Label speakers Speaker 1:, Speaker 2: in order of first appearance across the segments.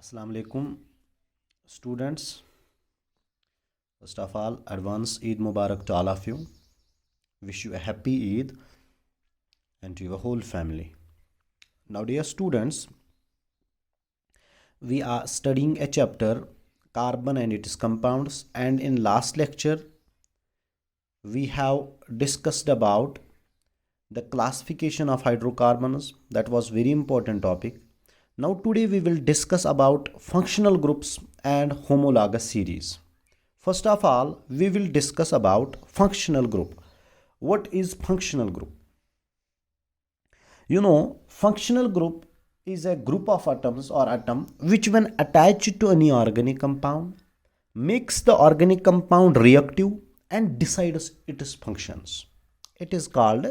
Speaker 1: Assalamu alaikum students. First of all, advance Eid Mubarak to all of you. Wish you a happy Eid and to your whole family. Now, dear students, we are studying a chapter carbon and its compounds, and in last lecture we have discussed about the classification of hydrocarbons. That was very important topic. Now today we will discuss about functional groups and homologous series. First of all, we will discuss about functional group. What is functional group? Functional group is a group of atoms or atom which when attached to any organic compound makes the organic compound reactive and decides its functions. It is called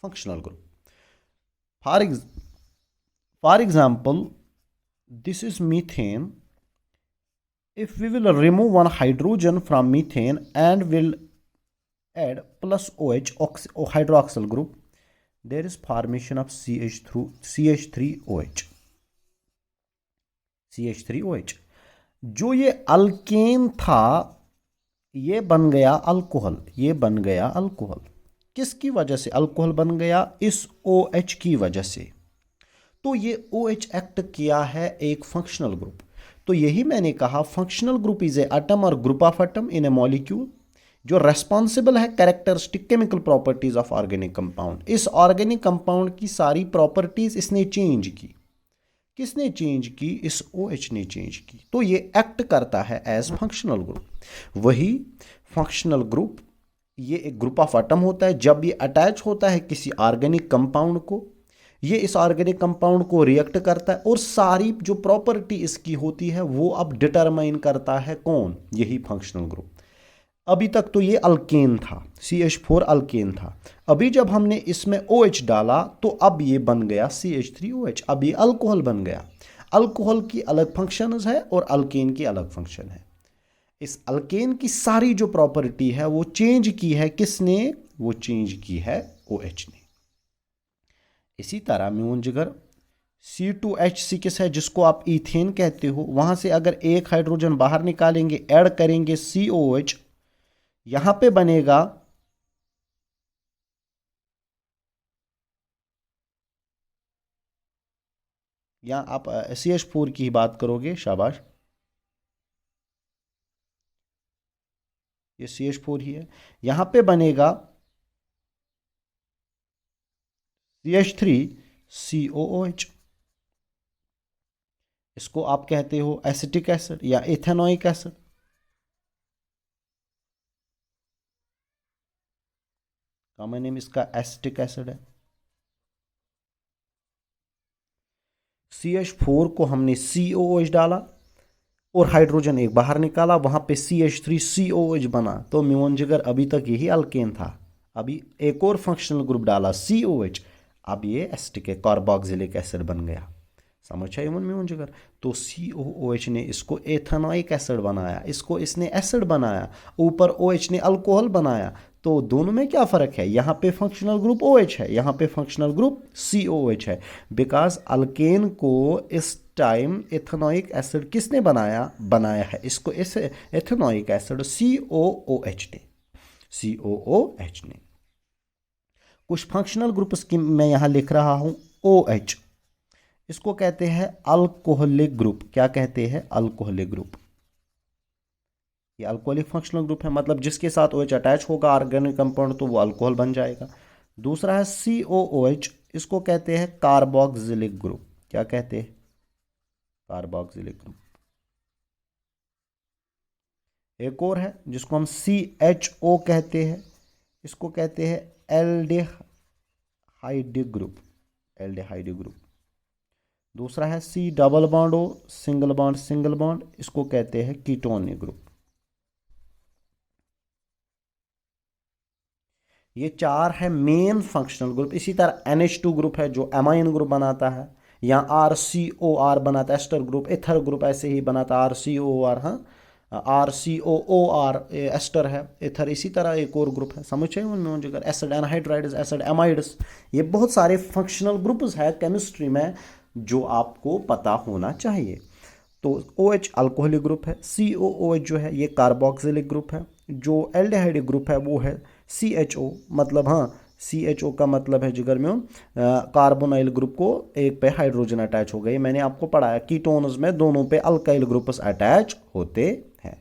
Speaker 1: functional group. For example, this is methane. If we will remove one hydrogen from methane and will add plus OH hydroxyl group, there is formation of CH3OH. CH3OH. जो ये alkane था ये बन गया alcohol. किसकी वजह से alcohol बन गया? इस OH की वजह से. तो ये OH एक्ट किया है एक फंक्शनल ग्रुप. तो यही मैंने कहा functional group is a atom और group of atom in a molecule जो रेस्पॉन्सिबल है characteristic chemical properties of organic compound. इस ऑर्गेनिक कंपाउंड की सारी प्रॉपर्टीज इसने चेंज की. किसने चेंज की? इस OH ने चेंज की. तो ये एक्ट करता है एज फंक्शनल ग्रुप. वही फंक्शनल ग्रुप ये एक ग्रुप ऑफ एटम होता है. जब ये अटैच होता है किसी ऑर्गेनिक कंपाउंड को, ये इस ऑर्गेनिक कंपाउंड को रिएक्ट करता है और सारी जो प्रॉपर्टी इसकी होती है वो अब डिटरमाइन करता है कौन? यही फंक्शनल ग्रुप. अभी तक तो ये अल्केन था, CH4 अल्केन था. अभी जब हमने इसमें OH डाला तो अब ये बन गया CH3OH. अब ये अल्कोहल बन गया. अल्कोहल की अलग फंक्शन है और अल्केन की अलग फंक्शन है. इस अल्केन की सारी जो प्रॉपर्टी है वो चेंज की है किसने? वो चेंज की है OH ने. इसी तरह म्यून जिगर C2H6 है जिसको आप इथेन कहते हो. वहां से अगर एक हाइड्रोजन बाहर निकालेंगे, ऐड करेंगे COH, यहां पे बनेगा यहां आप CH4 की ही बात करोगे. शाबाश, ये CH4 ही है. यहां पे बनेगा CH3COOH. इसको आप कहते हो एसिटिक एसिड या इथेनोइक एसिड. कॉमन नेम इसका एसिटिक एसिड है. CH4 को हमने COOH डाला और हाइड्रोजन एक बाहर निकाला, वहां पे CH3COOH बना. तो म्यून जिगर अभी तक यही अल्केन था. अभी एक और फंक्शनल ग्रुप डाला COH, अब ये एसिटिक है, कार्बोक्सिलिक एसिड बन गया. समझ आई म्यून जिगर? तो COOH ने इसको एथेनोइक एसिड बनाया, इसको इसने एसिड बनाया, ऊपर OH ने अल्कोहल बनाया. तो दोनों में क्या फ़र्क है? यहाँ पे फंक्शनल ग्रुप OH है, यहाँ पे फंक्शनल ग्रुप COOH है. बिकॉज अल्केन को इस टाइम एथेनोइक एसिड किसने बनाया है? इसको इस एथेनोइक एसिड COOH ने. कुछ फंक्शनल ग्रुप्स की मैं यहाँ लिख रहा हूँ. OH इसको कहते हैं अल्कोहलिक ग्रुप. क्या कहते हैं? Alcoholic group. ये अल्कोहलिक फंक्शनल ग्रुप है, मतलब जिसके साथ OH अटैच होगा ऑर्गेनिक कंपाउंड तो वो अल्कोहल बन जाएगा. दूसरा है COOH, इसको कहते हैं कार्बोक्सिलिक ग्रुप. क्या कहते हैं? Carboxylic group. एक और है जिसको हम CHO कहते हैं, इसको कहते हैं एल्डिहाइडिक ग्रुप. Aldehydic group. दूसरा है C double bond O single bond, इसको कहते हैं कीटोनिक ग्रुप. ये चार है मेन फंक्शनल ग्रुप. इसी तरह NH2 ग्रुप है जो एमाइन ग्रुप बनाता है, या RCOR बनाता है एस्टर ग्रुप. एथर ग्रुप ऐसे ही बनाता है RCOR. हाँ, RCOOR एस्टर है, एथर. इसी तरह एक और ग्रुप है, समझे उनमें जिगर एसिड एनहाइड्राइड्स, एसिड एमाइड्स. ये बहुत सारे फंक्शनल ग्रुप्स है केमिस्ट्री में जो आपको पता होना चाहिए. तो OH अल्कोहलिक ग्रुप है, COOH जो है ये कार्बोक्सिलिक ग्रुप है, जो एल्डिहाइड ग्रुप है वो है CHO, मतलब हाँ CHO का मतलब है जिगर में कार्बोनाइल ग्रुप को एक पे हाइड्रोजन अटैच हो गई। मैंने आपको पढ़ाया कीटोन्स में दोनों पे अल्काइल ग्रुप्स अटैच होते हैं।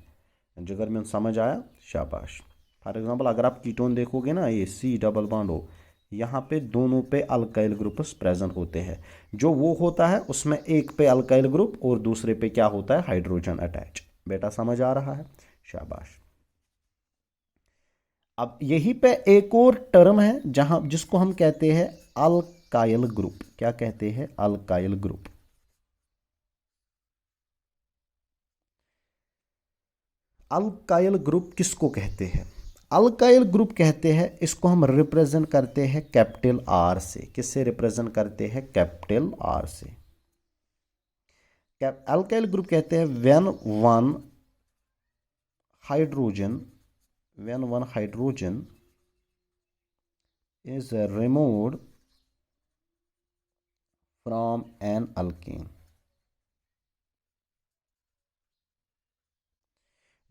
Speaker 1: जिगर में समझ आया? शाबाश। फॉर एग्जांपल अगर आप कीटोन देखोगे ना, ये C डबल बॉन्ड हो, यहाँ पे दोनों पे अल्काइल ग्रुप्स प्रेजेंट होते हैं। जो वो होता है उसमें एक पे अल्काइल ग्रुप और दूसरे पे क्या होता है, हाइड्रोजन अटैच। बेटा समझ आ रहा है? शाबाश। अब यहीं पे एक और टर्म है जहां जिसको हम कहते हैं अल्काइल ग्रुप। क्या कहते हैं? Alkyl group. अल्काइल ग्रुप किसको कहते हैं? अल्काइल ग्रुप कहते हैं, इसको हम रिप्रेजेंट करते हैं कैपिटल आर से। किससे रिप्रेजेंट करते हैं? कैपिटल आर से। अल्काइल ग्रुप कहते हैं when one hydrogen is removed from an alkane।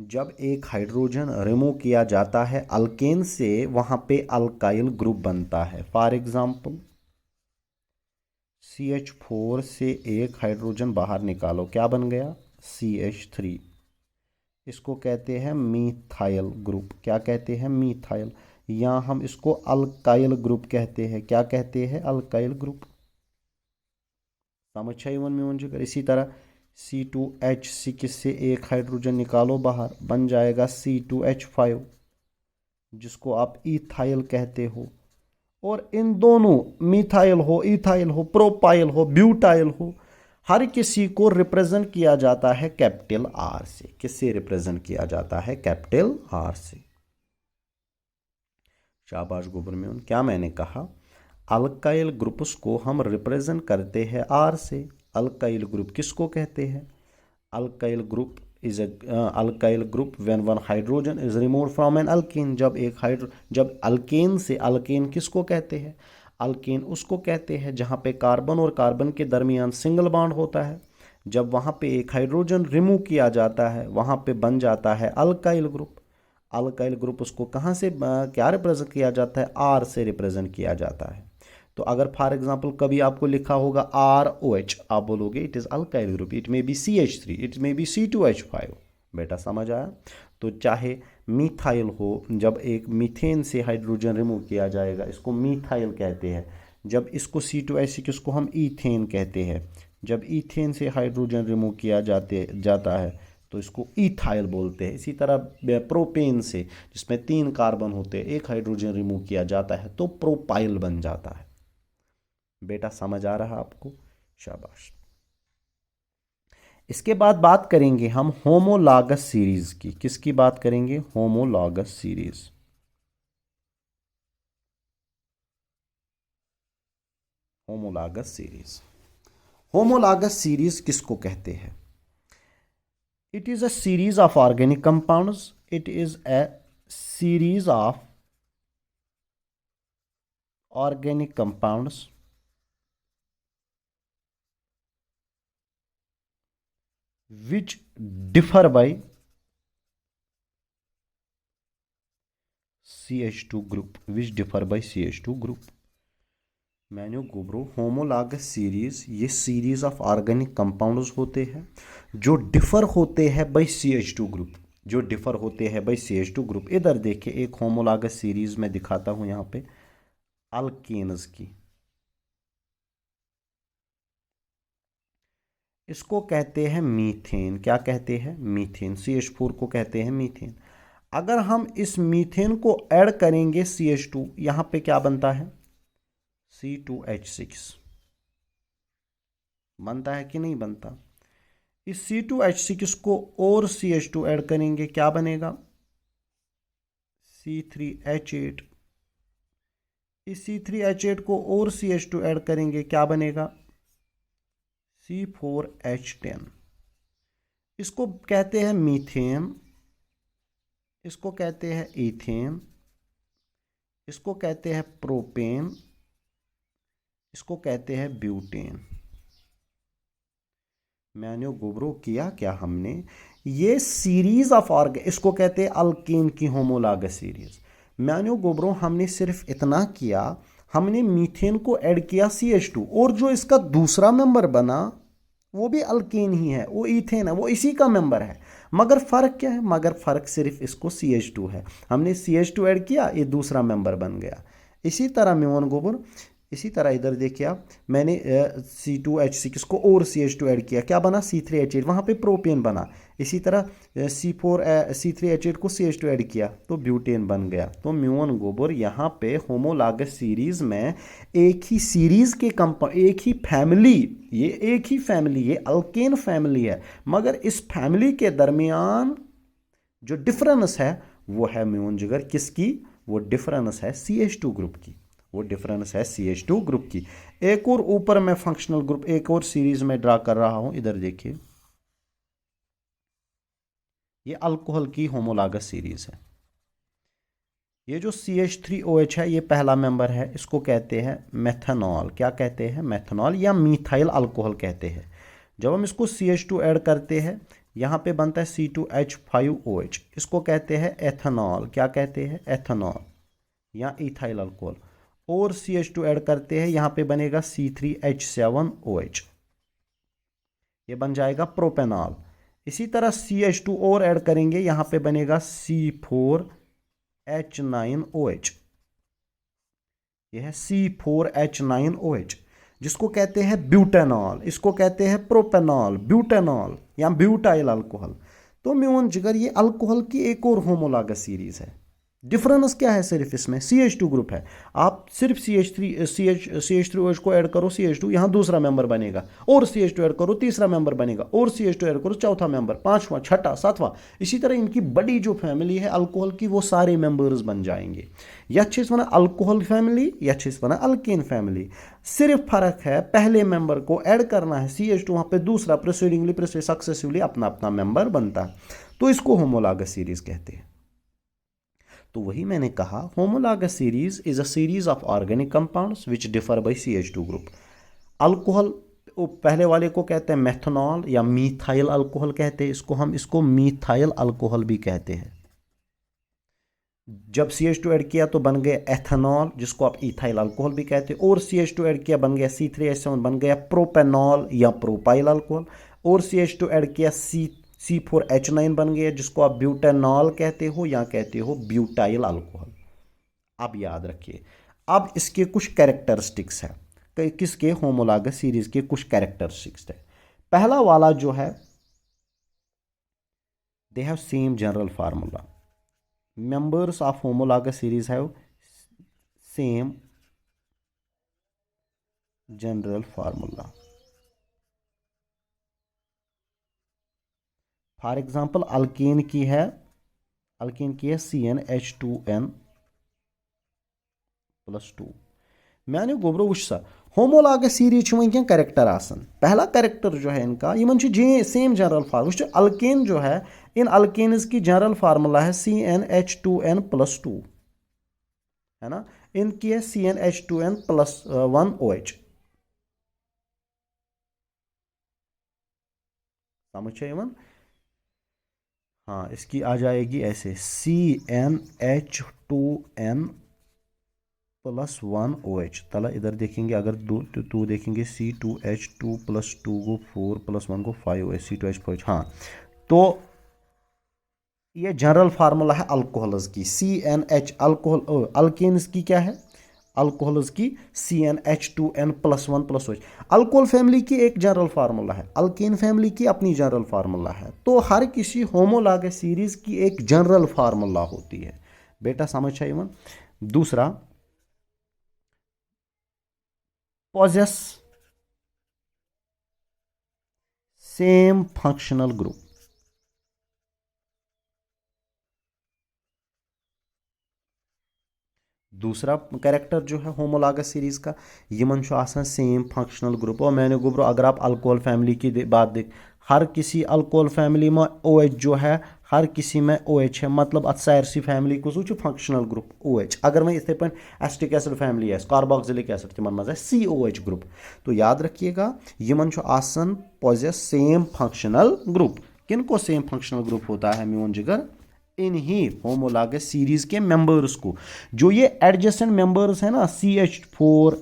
Speaker 1: जब एक हाइड्रोजन रिमूव किया जाता है अल्केन से, वहां पे अल्काइल ग्रुप बनता है। फॉर एग्जांपल CH4 से एक हाइड्रोजन बाहर निकालो, क्या बन गया? CH3। इसको कहते हैं मीथाइल ग्रुप। क्या कहते हैं? मीथाइल। या हम इसको अल्काइल ग्रुप कहते हैं। क्या कहते हैं? Alkyl group. समझ में जिक्र। इसी तरह C2H6 से एक हाइड्रोजन निकालो बाहर, बन जाएगा C2H5, जिसको आप इथाइल कहते हो। और इन दोनों, मिथाइल हो, इथाइल हो, प्रोपाइल हो, ब्यूटाइल हो, हर किसी को रिप्रेजेंट किया जाता है कैपिटल आर से। किससे रिप्रेजेंट किया जाता है? कैपिटल आर से। शाबाश गोबर में। क्या मैंने कहा? अल्काइल ग्रुप्स को हम रिप्रेजेंट करते हैं आर से। अल्काइल ग्रुप किसको कहते हैं? Alkyl group is alkyl group when one hydrogen is removed from an alkane. जब अल्केन से, अल्केन किसको कहते हैं? अल्केन उसको कहते हैं जहाँ पे कार्बन और कार्बन के दरमियान सिंगल बॉन्ड होता है। जब वहाँ पे एक हाइड्रोजन रिमूव किया जाता है, वहाँ पे बन जाता है अल्काइल ग्रुप। अल्काइल ग्रुप उसको कहाँ से क्या रिप्रेजेंट किया जाता है? आर से रिप्रेजेंट किया जाता है। तो अगर फॉर एग्जांपल कभी आपको लिखा होगा ROH, आप बोलोगे it is alkyl group, it may be CH3, it may be C2H5। बेटा समझ आया? तो चाहे मीथाइल हो, जब एक मीथेन से हाइड्रोजन रिमूव किया जाएगा, इसको मीथाइल कहते हैं। जब इसको C2H6 इसको हम ईथेन कहते हैं। जब ईथेन से हाइड्रोजन रिमूव किया जाता है तो इसको इथाइल बोलते हैं। इसी तरह प्रोपेन से, जिसमें 3 कार्बन होते हैं, एक हाइड्रोजन रिमूव किया जाता है तो प्रोपाइल बन जाता है। बेटा समझ आ रहा आपको? शाबाश। इसके बाद बात करेंगे हम होमोलॉगस सीरीज की। किसकी बात करेंगे? Homologous series. Homologous series. Homologous series किसको कहते हैं? It is a series of organic compounds. It is a series of organic compounds which differ by CH2 group, which differ by CH2 group। मैंने गोब्रो, homologous series ये series of organic compounds होते हैं जो differ होते हैं bye CH2 group. जो differ होते हैं बाय CH2 ग्रुप। इधर देखिए एक होमोलॉगस सीरीज में दिखाता हूं यहाँ पे अल्केन्स की। इसको कहते हैं मीथेन। क्या कहते हैं? मीथेन। CH4 को कहते हैं मीथेन। अगर हम इस मीथेन को ऐड करेंगे CH2, यहां पे क्या बनता है? C2H6 बनता है कि नहीं बनता? इस C2H6 को और CH2 ऐड करेंगे, क्या बनेगा? C3H8। इस C3H8 को और CH2 ऐड करेंगे, क्या बनेगा? C4H10। इसको कहते हैं मीथेन, इसको कहते हैं इथेन, इसको कहते हैं प्रोपेन, इसको कहते हैं ब्यूटेन। मैंने गोब्रो किया क्या हमने, ये सीरीज ऑफ ऑर्ग, इसको कहते हैं अल्केन की होमोलॉगस सीरीज। मैंने गोब्रो हमने सिर्फ इतना किया, हमने मीथेन को ऐड किया CH2, और जो इसका दूसरा मेंबर बना वो भी अल्केन ही है, वो ईथेन है, वो इसी का मेंबर है। मगर फ़र्क क्या है, मगर फ़र्क सिर्फ इसको CH2 है, हमने CH2 ऐड किया, ये दूसरा मेंबर बन गया। इसी तरह म्योन गोबर, इसी तरह इधर देखिए आप, मैंने C2H6 को और CH2 ऐड किया, क्या बना C3H8, वहाँ पे प्रोपेन बना। इसी तरह C3H8 को CH2 ऐड किया तो ब्यूटेन बन गया। तो म्योन गोबर यहाँ पे होमोलॉगस सीरीज में एक ही सीरीज के कंपाउंड, एक ही फैमिली, ये एक ही फैमिली, ये अल्केन फैमिली है, मगर इस फैमिली के दरमियान जो डिफरेंस है वो है म्योन जिगर किसकी, वो डिफरेंस है CH2 ग्रुप की, वो डिफरेंस है CH2 ग्रुप की। एक और ऊपर मैं फंक्शनल ग्रुप एक और सीरीज में ड्रा कर रहा हूं, इधर देखिए, ये अल्कोहल की होमोलॉगस सीरीज है। ये जो CH3OH है, ये पहला मेंबर है, इसको कहते हैं मेथनॉल। क्या कहते हैं, मेथनॉल या मीथाइल अल्कोहल कहते हैं। जब हम इसको CH2 ऐड करते हैं, यहाँ पे बनता है C2H5OH, इसको कहते हैं एथेनॉल। क्या कहते हैं, एथेनॉल या इथाइल अल्कोहल। और CH2 ऐड करते हैं, यहाँ पे बनेगा C3H7OH, ये बन जाएगा प्रोपेनॉल। इसी तरह CH2 और ऐड करेंगे, यहाँ पे बनेगा C4H9OH, यह है C4H9OH, जिसको कहते हैं ब्यूटेनॉल, इसको कहते हैं प्रोपेनॉल, ब्यूटेनॉल या ब्यूटाइल अल्कोहल। तो म्योन जिगर ये अल्कोहल की एक और होमोलॉगस सीरीज है। डिफरेंस क्या है, सिर्फ इसमें CH2 ग्रुप है। आप सिर्फ CH3OH को ऐड करो, CH2 यहाँ दूसरा मेंबर बनेगा, और CH2 ऐड करो तीसरा मेंबर बनेगा, और CH2 ऐड करो चौथा मेंबर, पांचवा, छठा, सातवां। इसी तरह इनकी बड़ी जो फैमिली है अल्कोहल की, वो सारे मेंबर्स बन जाएंगे। यह वन अल्कोहल फैमिली, यह वन अल्केन फैमिली। सिर्फ फर्क है, पहले मेंबर को ऐड करना है CH2, वहाँ पे दूसरा प्रोसीडिंगली सक्सेसिवली अपना अपना मेंबर बनता है, तो इसको होमोलॉगस सीरीज कहते हैं। तो वही मैंने कहा, homologous series is a series of organic compounds which differ by CH2 group. Alcohol पहले वाले को कहते हैं मेथनॉल या मीथाइल अल्कोहल कहते हैं, इसको मीथाइल अल्कोहल भी कहते हैं। जब CH2 ऐड किया तो बन गया एथेनॉल, जिसको आप इथाइल अल्कोहल भी कहते हैं, और CH2 ऐड किया बन गया C3H7, बन गया प्रोपेनॉल या प्रोपाइल अल्कोहल, और CH2 ऐड किया C4H9 बन गया, जिसको आप ब्यूटेनॉल कहते हो या कहते हो ब्यूटाइल अल्कोहल। अब याद रखिए, अब इसके कुछ कैरेक्टरिस्टिक्स है, किसके, होमोलॉगस सीरीज के कुछ कैरेक्टरिस्टिक्स है। पहला वाला जो है, they have same general formula. members of homologous series have same general formula. For example alkane की है CnH2n+2। मैंने गोब्रो वुच सा होमोलॉगस सीरीज वन क्या कैरेक्टर आसन। पहला कैरेक्टर जो है इनका, ये सेम जनरल फार्मूला, अल्केन जो है, इन अल्केन्स की जनरल फार्मूला है CnH2n+2, है ना। इनकी है CnH2n+1OH। समझ चाहिए, हाँ, इसकी आ जाएगी ऐसे CnH2n+1OH। तला इधर देखेंगे, अगर टू देखेंगे C2H2+2 को 4+1 को 5OH, C2H5। हाँ, तो ये जनरल फार्मूला है अल्कोहल्स की। CnH अल्कोहल, अल्केन्स की क्या है, अल्कोहल्स की CnH2n+1+OH। अल्कोहल फैमिली की एक जनरल फार्मूला है, अल्केन फैमिली की अपनी जनरल फार्मूला है। तो हर किसी होमोलॉगस सीरीज की एक जनरल फार्मूला होती है, बेटा समझ चाहिए। दूसरा, possess same functional group। दूसरा कैरेक्टर जो है होमोलॉगस सीरीज का, यमन सेम फंक्शनल ग्रुप। और मैंने गुब्रो, अगर आप अल्कोहल फैमिली की बात देख, हर किसी अल्कोहल फैमिली में OH जो है हर किसी में OH है, मतलब अत सारसी फैमिली कुछ फंक्शनल ग्रुप OH। अगर मैं इथे पे एसिटिक एसिड फैमिली है, कार्बोक्सिलिक एसिड तिमन मज है COH ग्रुप। तो याद रखिएगा यमन आसन पोजेस सेम फंक्शनल ग्रुप। किनको सेम फंक्शनल ग्रुप होता है म्यून जिगर? इन्हीं होमोलॉगस सीरीज के मेंबर्स को। जो ये एडजेसेंट मेंबर्स है ना CH4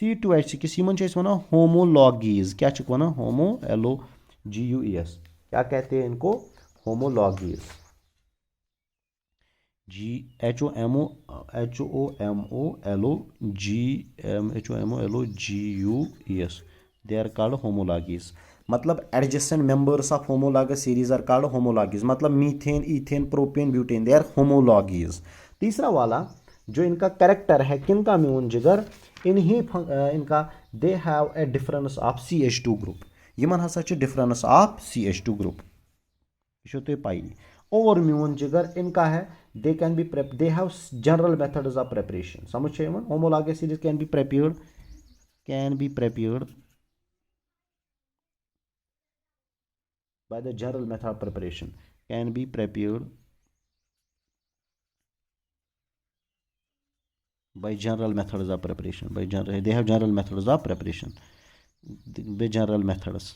Speaker 1: C2H6 यमन वना होमोलॉगीज। क्या वना? होमो LOGUES। क्या कहते हैं इनको? Homologues. HOMOLOGUES। They are called homologues. मतलब adjacent members of homologous series are called homologues. मतलब methane, ethane, propane, butane, they are homologues. तीसरा वाला जो इनका करेक्टर है किनका म्यून जिगर? इन्हीं इनका they have a difference of CH2 group. यमन हसा डिफरेंस ऑफ CH2 ग्रुप, यह तुम पाई। और म्यून जिगर इनका है they can be prep, they have general methods of preparation. समझ homologous series can be prepared by the general method of preparation, can be prepared by general methods of preparation, by general, they have general methods of preparation, by general methods।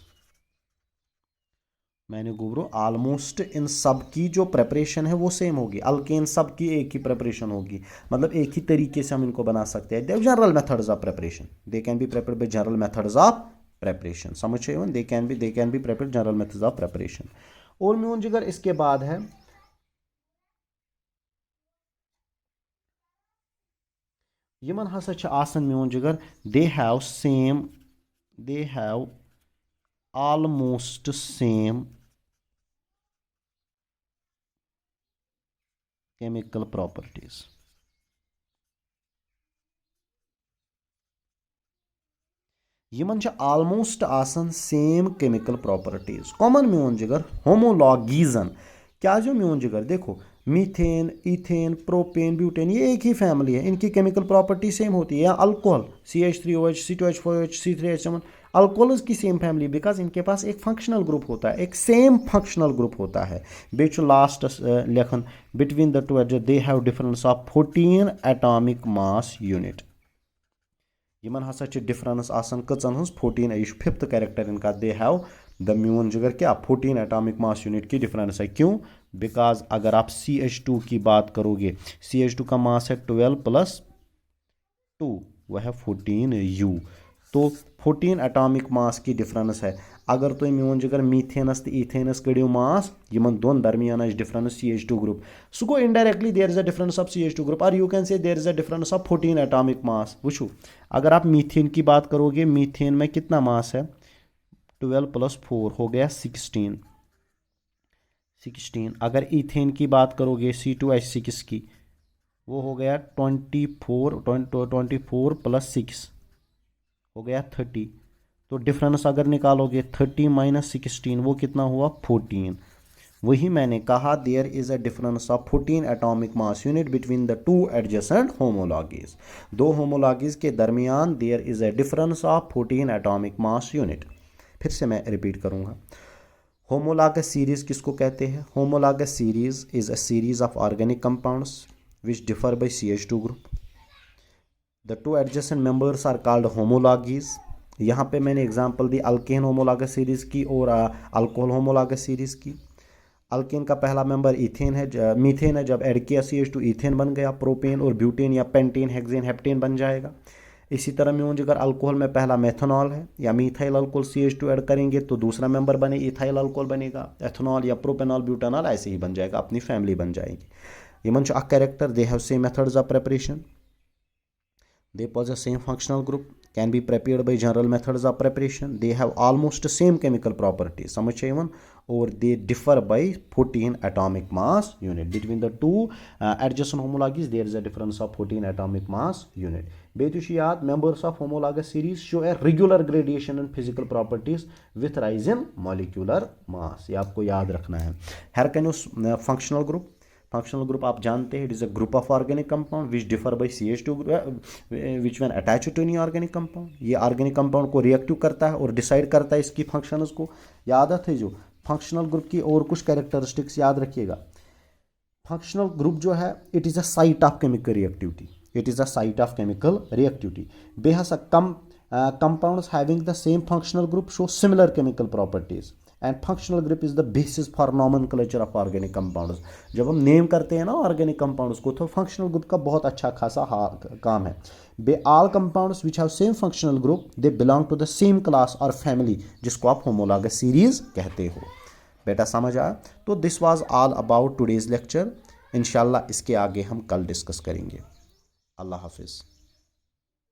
Speaker 1: मैंने गुब्रो almost in सब की जो preparation है वो same होगी। Alkane सब की एक ही प्रेपरेशन होगी, मतलब एक ही तरीके से हम इनको बना सकते हैं। They have general methods of preparation, they can be prepared by general methods of preparation. समझ रहे हो? They can be prepared general methods of preparation. और म्यून जिगर इसके बाद है यमन हसा आसन म्यून जिगर they have almost same chemical properties. Yemen almost आसन सेम केमिकल प्रॉपर्टीज। कॉमन म्यून जिगर होमोलॉगीजन। क्या जो म्यून जिगर देखो मीथेन, इथेन, प्रोपेन, ब्यूटेन ये एक ही फैमिली है, इनकी केमिकल प्रॉपर्टी सेम होती है। या alcohol CH3OH, C2H4OH, C3H7 alcohols की सेम फैमिली, बिकॉज इनके पास एक फंक्शनल ग्रुप होता है, एक सेम फंक्शनल ग्रुप होता है। बेच लास्ट लेखन between the to adjust they have difference of 14 atomic mass unit. Yemen हसा डिफरेंस आसन कचन हंस 14। यह 5th कैरेक्टर इनका। दे हैव द म्यून जिगर क्या 14 एटॉमिक मास यूनिट की डिफरेंस है। क्यों? बिकॉज अगर आप CH2 की बात करोगे, CH2 का मास है 12 + 2, वह है 14U। तो 14 एटॉमिक मास की डिफरेंस है। अगर तुम म्यून जिगर मीथेनस तो इथेनस कड़ियो मास, यमन दोन दरमियान difference CH2 group, so go indirectly there is a difference of CH2 group, और you can say there is a difference of 14 atomic mass. वुचो अगर आप मीथेन की बात करोगे, मीथेन में कितना मास है? 12 + 4 हो गया 16। अगर इथेन की बात करोगे C2H6 की, वो हो गया 24 + 6 हो गया 30। तो डिफरेंस अगर निकालोगे 30 - 16 वो कितना हुआ? 14। वही मैंने कहा there is a difference of 14 atomic mass unit between the two adjacent homologues. दो होमोलॉगीज के दरमियान there is a difference of 14 atomic mass unit. फिर से मैं रिपीट करूंगा। होमोलॉगस सीरीज किसको कहते हैं? Homologous series is a series of organic compounds which differ by CH2 group. The two adjacent members are called homologues. यहाँ पे मैंने एग्जांपल दी अल्केन होमोलॉगस सीरीज की और अल्कोहल होमोलॉगस सीरीज की। अल्केन का पहला मेंबर इथेन है, मीथेन है। जब ऐड किया CH2 इथेन बन गया। प्रोपेन और ब्यूटेन या पेंटेन, हेक्सेन, हेप्टेन बन जाएगा। इसी तरह म्यून जिगर अल्कोहल में पहला मेथनॉल है या मीथाइल अल्कोहल CH2 ऐड करेंगे तो दूसरा मेंबर बने इथाइल अल्कोहल बनेगा। एथनॉल या प्रोपेनॉल, ब्यूटानॉल ऐसे ही बन जाएगा, अपनी फैमिली बन जाएगी। Yemen a character they have same methods of preparation, they possess same functional group, can be prepared by general methods of preparation, they have almost same chemical properties। समझ चाहिए और they differ by 14 atomic mass unit between the two adjacent homologies there is a difference of 14 atomic mass unit। बेतु छ याद members of homologous series show a regular gradation in physical properties with rise in molecular mass। ये आपको याद रखना है। Herkenus functional group, functional group आप जानते हैं, it is a group of organic compound which differ by CH2 which when attached to any organic compound. ये organic compound को रिएक्टिव करता है और डिसाइड करता है इसकी फंक्शंस को। याद है जो फंक्शनल ग्रुप की और कुछ कैरेक्टरिस्टिक्स याद रखिएगा। फंक्शनल ग्रुप जो है it is a site of chemical reactivity, it is a site of chemical reactivity. बेह हसा compounds having the same functional group show similar chemical properties and functional group is the basis for nomenclature of organic compounds। जब हम name करते हैं ना organic compounds को तो functional group का बहुत अच्छा खासा काम है। By all compounds which have same functional group they belong to the same class और फैमिली, जिसको आप होमोलॉगस सीरीज कहते हो। बेटा समझ आया? तो this was all about today's lecture. इंशाल्लाह इसके आगे हम कल डिस्कस करेंगे। अल्लाह हाफिज़।